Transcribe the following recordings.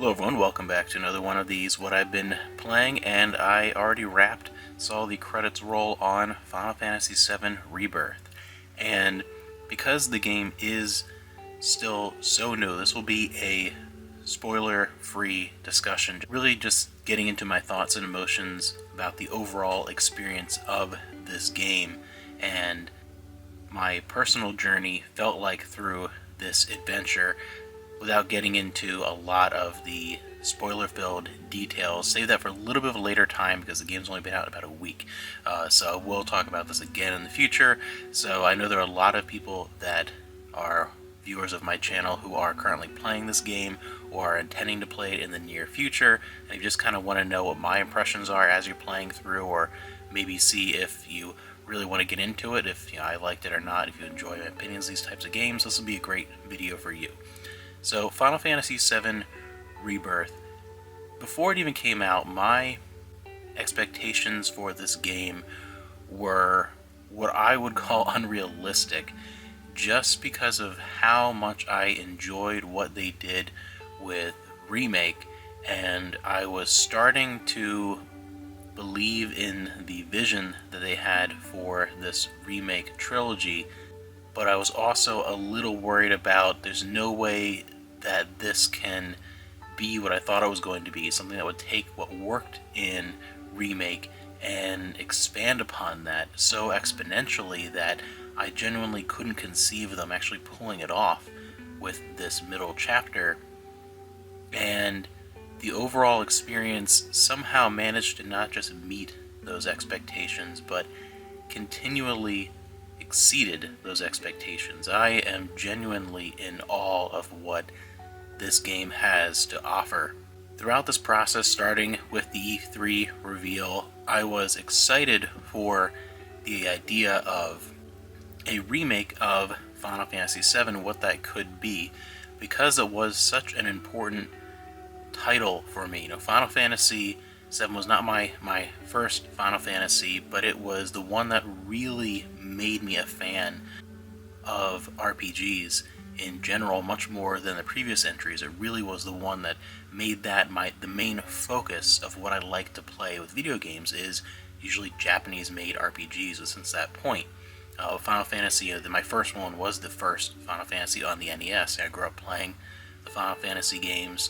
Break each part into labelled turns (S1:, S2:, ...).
S1: Hello everyone, welcome back to another one of these What I've Been Playing, and I already saw the credits roll on Final Fantasy VII Rebirth. And because the game is still so new, this will be a spoiler-free discussion, really just getting into my thoughts and emotions about the overall experience of this game and my personal journey felt like through this adventure, without getting into a lot of the spoiler-filled details. Save that for a little bit of a later time because the game's only been out about a week. So we'll talk about this again in the future. So I know there are a lot of people that are viewers of my channel who are currently playing this game or are intending to play it in the near future, and you just kind of want to know what my impressions are as you're playing through, or maybe see if you really want to get into it, if I liked it or not, if you enjoy my opinions on these types of games. This will be a great video for you. So, Final Fantasy VII Rebirth. Before it even came out, my expectations for this game were what I would call unrealistic, just because of how much I enjoyed what they did with Remake, and I was starting to believe in the vision that they had for this Remake trilogy, but I was also a little worried about there's no way that this can be what I thought it was going to be, something that would take what worked in Remake and expand upon that so exponentially that I genuinely couldn't conceive of them actually pulling it off with this middle chapter. And the overall experience somehow managed to not just meet those expectations, but continually exceeded those expectations. I am genuinely in awe of what this game has to offer. Throughout this process, starting with the E3 reveal, I was excited for the idea of a remake of Final Fantasy VII, what that could be, because it was such an important title for me. Final Fantasy VII was not my first Final Fantasy, but it was the one that really made me a fan of RPGs in general, much more than the previous entries. It really was the one that made that the main focus of what I like to play with video games is usually Japanese-made RPGs. Since that point, Final Fantasy, my first one was the first Final Fantasy on the NES. I grew up playing the Final Fantasy games,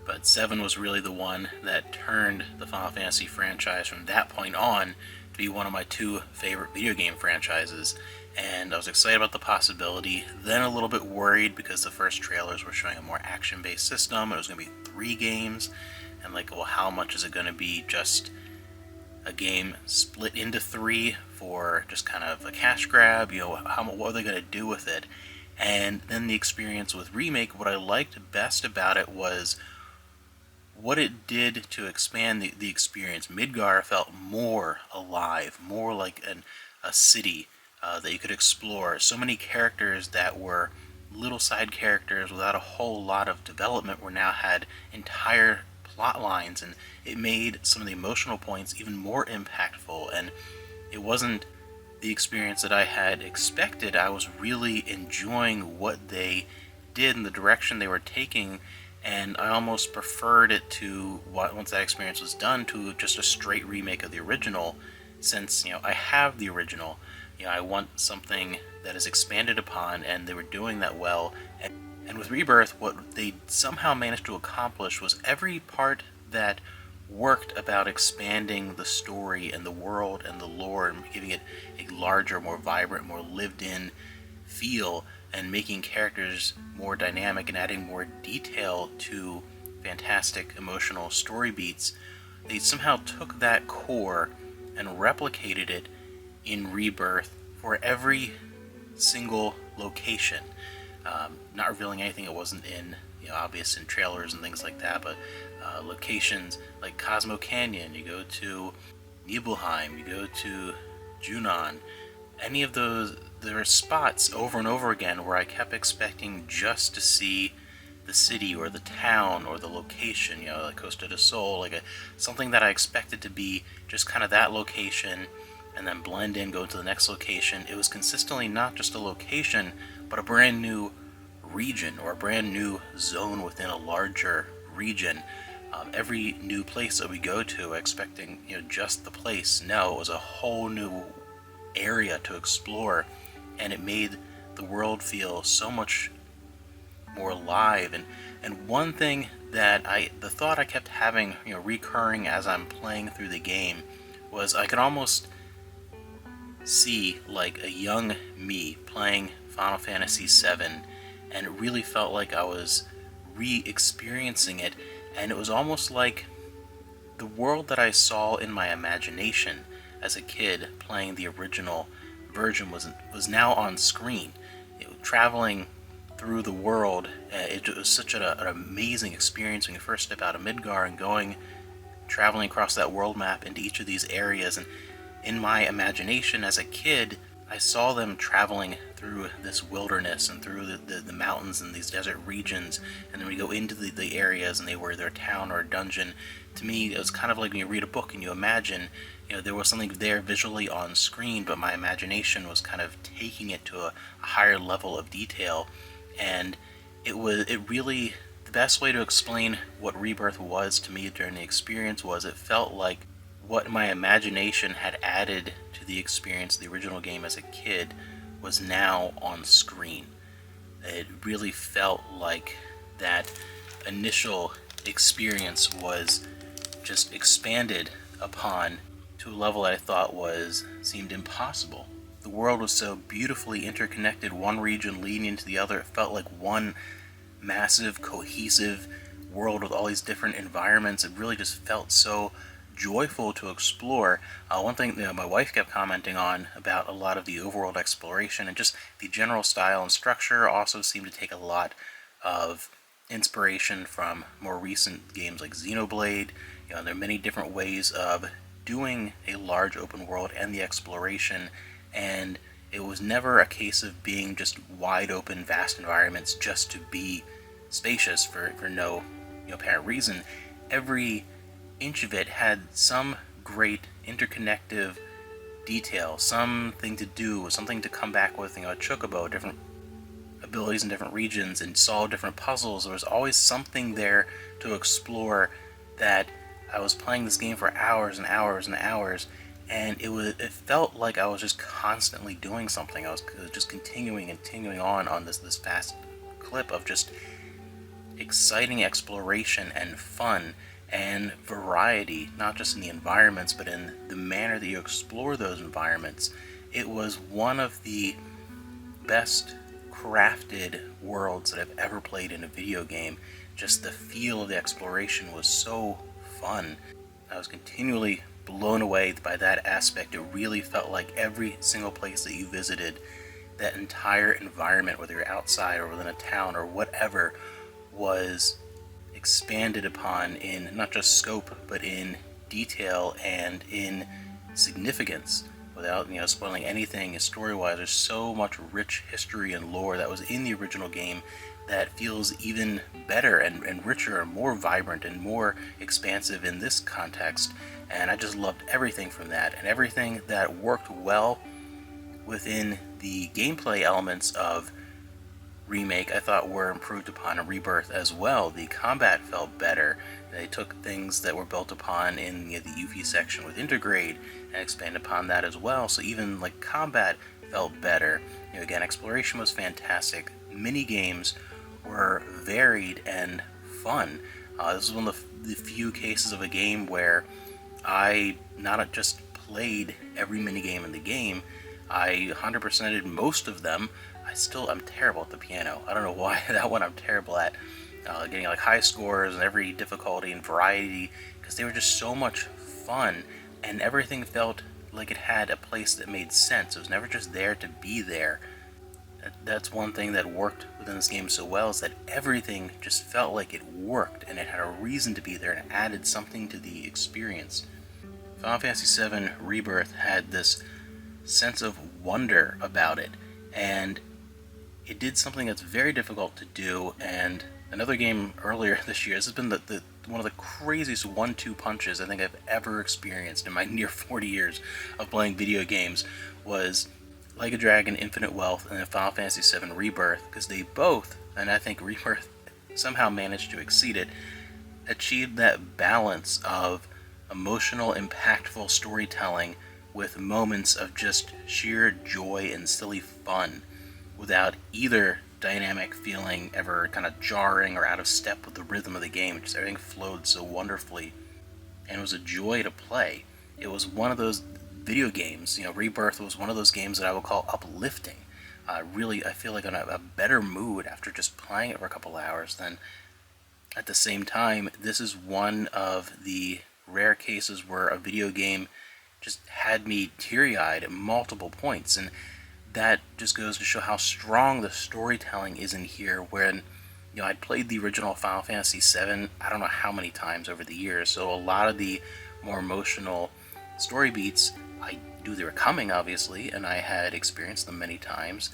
S1: but 7 was really the one that turned the Final Fantasy franchise from that point on to be one of my two favorite video game franchises. And I was excited about the possibility, then a little bit worried because the first trailers were showing a more action-based system. It was going to be 3 games, and like, well, how much is it going to be just a game split into 3 for just kind of a cash grab? What are they going to do with it? And then the experience with Remake, what I liked best about it was what it did to expand the experience. Midgar felt more alive, more like a city that you could explore. So many characters that were little side characters without a whole lot of development were now had entire plot lines, and it made some of the emotional points even more impactful. And it wasn't the experience that I had expected. I was really enjoying what they did and the direction they were taking, and I almost preferred it to, once that experience was done, to just a straight remake of the original, since I have the original. I want something that is expanded upon, and they were doing that well. And with Rebirth, what they somehow managed to accomplish was every part that worked about expanding the story and the world and the lore and giving it a larger, more vibrant, more lived-in feel, and making characters more dynamic and adding more detail to fantastic emotional story beats. They somehow took that core and replicated it in Rebirth for every single location. Not revealing anything that wasn't in obvious in trailers and things like that, but locations like Cosmo Canyon, you go to Nibelheim, you go to Junon, any of those, there are spots over and over again where I kept expecting just to see the city or the town or the location, like Costa del Sol, like something that I expected to be just kind of that location, and then blend in, go to the next location. It was consistently not just a location, but a brand new region or a brand new zone within a larger region. Every new place that we go to, expecting just the place, no, it was a whole new area to explore, and it made the world feel so much more alive. And one thing that the thought I kept having recurring as I'm playing through the game was I could almost see like a young me playing Final Fantasy VII, and it really felt like I was re-experiencing it, and it was almost like the world that I saw in my imagination as a kid playing the original version was now on screen. Traveling through the world, it was such an amazing experience when you first step out of Midgar and traveling across that world map into each of these areas. And in my imagination as a kid, I saw them traveling through this wilderness and through the mountains and these desert regions, and then we go into the areas and they were their town or a dungeon. To me, it was kind of like when you read a book and you imagine, there was something there visually on screen, but my imagination was kind of taking it to a higher level of detail. And it really, the best way to explain what Rebirth was to me during the experience was it felt like what my imagination had added to the experience of the original game as a kid was now on screen. It really felt like that initial experience was just expanded upon to a level that I thought seemed impossible. The world was so beautifully interconnected, one region leading into the other. It felt like one massive, cohesive world with all these different environments. It really just felt so joyful to explore. One thing my wife kept commenting on about a lot of the overworld exploration and just the general style and structure also seemed to take a lot of inspiration from more recent games like Xenoblade. There are many different ways of doing a large open world and the exploration, and it was never a case of being just wide open, vast environments just to be spacious for no apparent reason. Every inch of it had some great interconnective detail, something to do, something to come back with, a chocobo, different abilities in different regions, and solve different puzzles. There was always something there to explore. That I was playing this game for hours and hours and hours, and it felt like I was just constantly doing something. I was just continuing on this fast clip of just exciting exploration and fun and variety, not just in the environments, but in the manner that you explore those environments. It was one of the best crafted worlds that I've ever played in a video game. Just the feel of the exploration was so fun. I was continually blown away by that aspect. It really felt like every single place that you visited, that entire environment, whether you're outside or within a town or whatever, was expanded upon in not just scope, but in detail and in significance. Without spoiling anything story-wise, there's so much rich history and lore that was in the original game that feels even better and richer and more vibrant and more expansive in this context. And I just loved everything from that, and everything that worked well within the gameplay elements of Remake I thought were improved upon in Rebirth as well. The combat felt better. They took things that were built upon in the UV section with Intergrade and expanded upon that as well. So even like combat felt better. Again, exploration was fantastic. Mini games were varied and fun. This is one of the few cases of a game where I not just played every minigame in the game, I 100%ed most of them. I'm terrible at the piano. I don't know why. That one I'm terrible at. Getting like high scores and every difficulty and variety, because they were just so much fun, and everything felt like it had a place that made sense. It was never just there to be there. That's one thing that worked within this game so well, is that everything just felt like it worked, and it had a reason to be there, and added something to the experience. Final Fantasy VII Rebirth had this sense of wonder about it, and it did something that's very difficult to do. And another game earlier this year, this has been one of the craziest 1-2 punches I think I've ever experienced in my near 40 years of playing video games, was Like a Dragon Infinite Wealth and then Final Fantasy VII Rebirth, because they both, and I think Rebirth somehow managed to exceed it, achieved that balance of emotional, impactful storytelling with moments of just sheer joy and silly fun without either dynamic feeling ever kind of jarring or out of step with the rhythm of the game. Just everything flowed so wonderfully, and it was a joy to play. It was one of those video games, Rebirth was one of those games that I would call uplifting. Really, I feel like I'm in a better mood after just playing it for a couple hours. Then, at the same time, this is one of the rare cases where a video game just had me teary-eyed at multiple points, and that just goes to show how strong the storytelling is in here. When I'd played the original Final Fantasy VII, I don't know how many times over the years, so a lot of the more emotional story beats, I knew they were coming, obviously, and I had experienced them many times,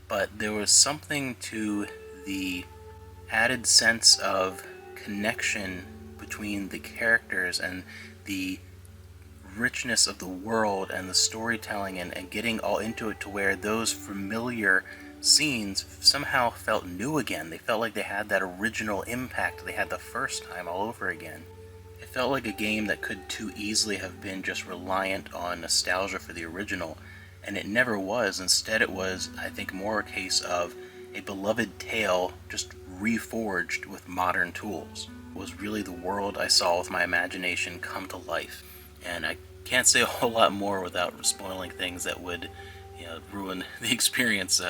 S1: but there was something to the added sense of connection between the characters and the richness of the world and the storytelling, and getting all into it to where those familiar scenes somehow felt new again. They felt like they had that original impact they had the first time all over again. It felt like a game that could too easily have been just reliant on nostalgia for the original, and it never was. Instead, it was, I think, more a case of a beloved tale just reforged with modern tools. It was really the world I saw with my imagination come to life. And I can't say a whole lot more without spoiling things that would ruin the experience.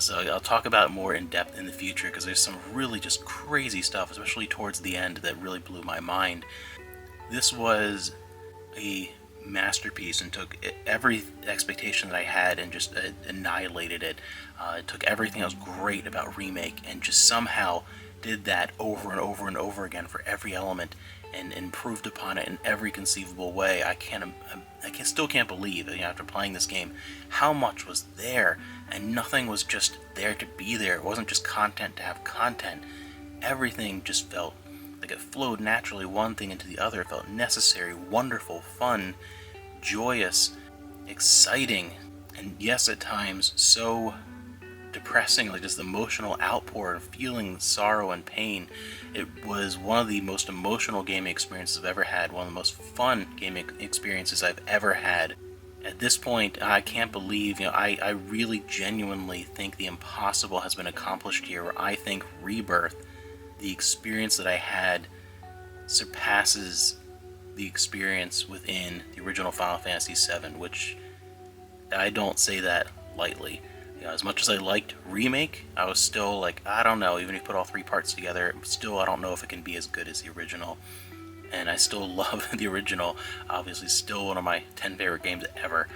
S1: So I'll talk about it more in depth in the future, because there's some really just crazy stuff, especially towards the end, that really blew my mind. This was a masterpiece and took every expectation that I had and just annihilated it. It took everything that was great about Remake and just somehow did that over and over and over again for every element, and improved upon it in every conceivable way. I still can't believe, after playing this game, how much was there, and nothing was just there to be there. It wasn't just content to have content. Everything just felt like it flowed naturally, one thing into the other. It felt necessary, wonderful, fun, joyous, exciting, and yes, at times, so depressing, like just the emotional outpour of feeling sorrow and pain. It was one of the most emotional gaming experiences I've ever had, one of the most fun gaming experiences I've ever had. At this point, I can't believe, I really genuinely think the impossible has been accomplished here, where I think Rebirth, the experience that I had, surpasses the experience within the original Final Fantasy VII, which I don't say that lightly. As much as I liked Remake, I was still like, I don't know, even if you put all three parts together, still I don't know if it can be as good as the original. And I still love the original, obviously still one of my 10 favorite games ever.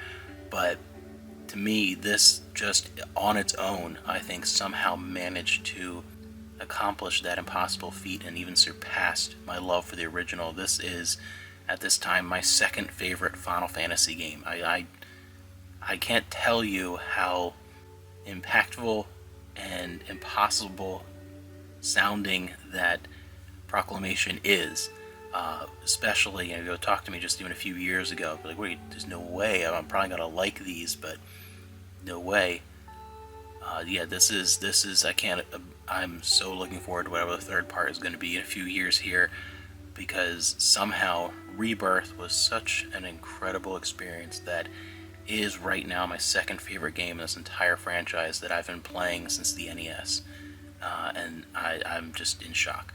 S1: But to me, this just on its own, I think somehow managed to accomplish that impossible feat and even surpassed my love for the original. This is, at this time, my second favorite Final Fantasy game. I can't tell you how impactful and impossible sounding that proclamation is. Especially, you talk to me just even a few years ago, like, wait, there's no way I'm probably gonna like these, but no way. This is, I'm so looking forward to whatever the third part is going to be in a few years here, because somehow Rebirth was such an incredible experience that is right now my second favorite game in this entire franchise that I've been playing since the NES, and I'm just in shock.